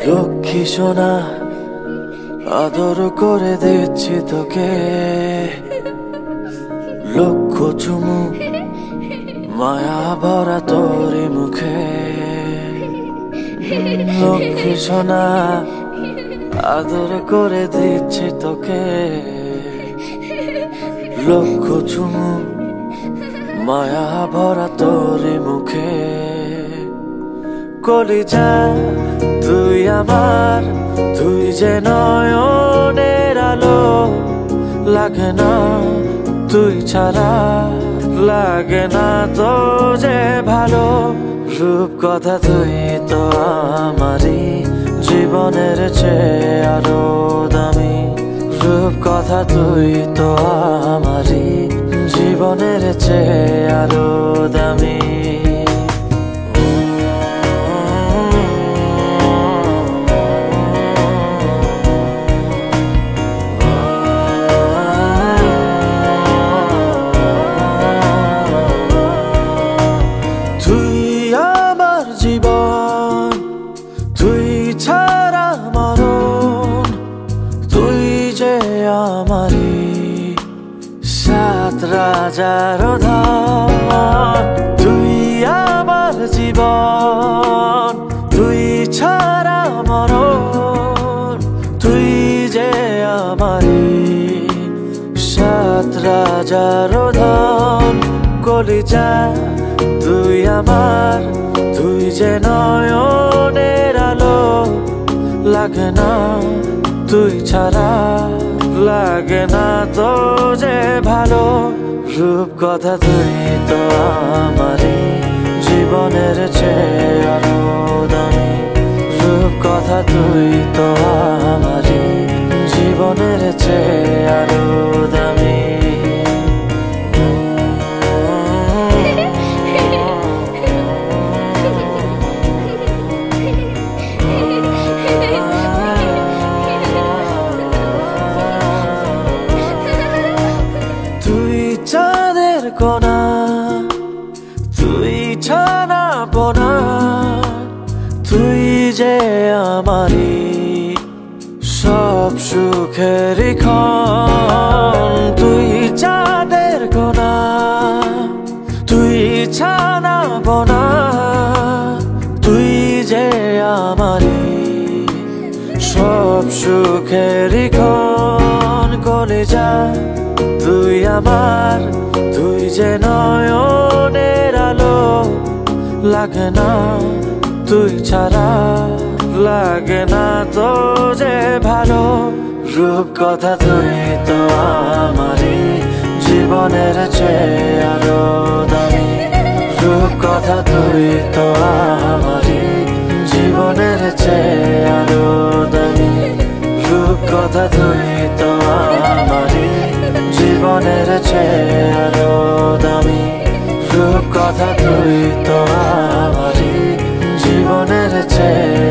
লক্ষ্মী সোনা আদর করে দিচ্ছি তোকে, লক্ষ চুমু মায়া ভরা তোরে মুখে। লক্ষ্মী সোনা আদর করে দিচ্ছি তোকে, লক্ষ চুমু মায়া ভরা তোরে মুখে। কলিজা তুই আমার, তুই যে নয়নের আলো, লাগে না তুই ছাড়া, লাগে না তো যে ভালো। রূপ কথা তুই তো আমারই জীবনের চেয়ে আরো দামি, রূপ কথা তুই তো আমারই জীবনের চেয়ে আরো দামি। জীবন তুই ছাড়া মরণ, তুই যে আমারি সাত রাজার ধন। তুই আমার জীবন, তুই ছাড়া মরণ, তুই যে আমারি সাত রাজার ধন। কলিজা তুই আমার, তুই যে নয়নের আলো, লাগে না তুই ছাড়া, লাগে না তো যে ভালো। রূপ কথা তুই তো আমারই জীবনের চেয়ে আরো দামি, রূপ কথা তুই তো আমারই জীবনের চেয়ে আরো দামি। চাঁদের কোনা তুই ছানা বোনা, তুই যে আমারি সব সুখের ক্ষণ। তুই চাঁদের কোনা তুই ছানা বোনা, তুই যে আমারি সব সুখের ক্ষণ। কলিজা তুই আমার, তুই যে নয়নের আলো, লাগে না তুই ছাড়া, লাগে না তো যে ভালো। রূপ কথা তুই তো আমারই জীবনের চেয়ে আরো দামি, রূপ কথা তুই তো আমারই জীবনের চেয়ে আরো দামি, রূপ কথা তুই তো আমারই জীবনের চেয়ে আরো দামি, রূপ কথা তুই তো আমারই জীবনের চেয়ে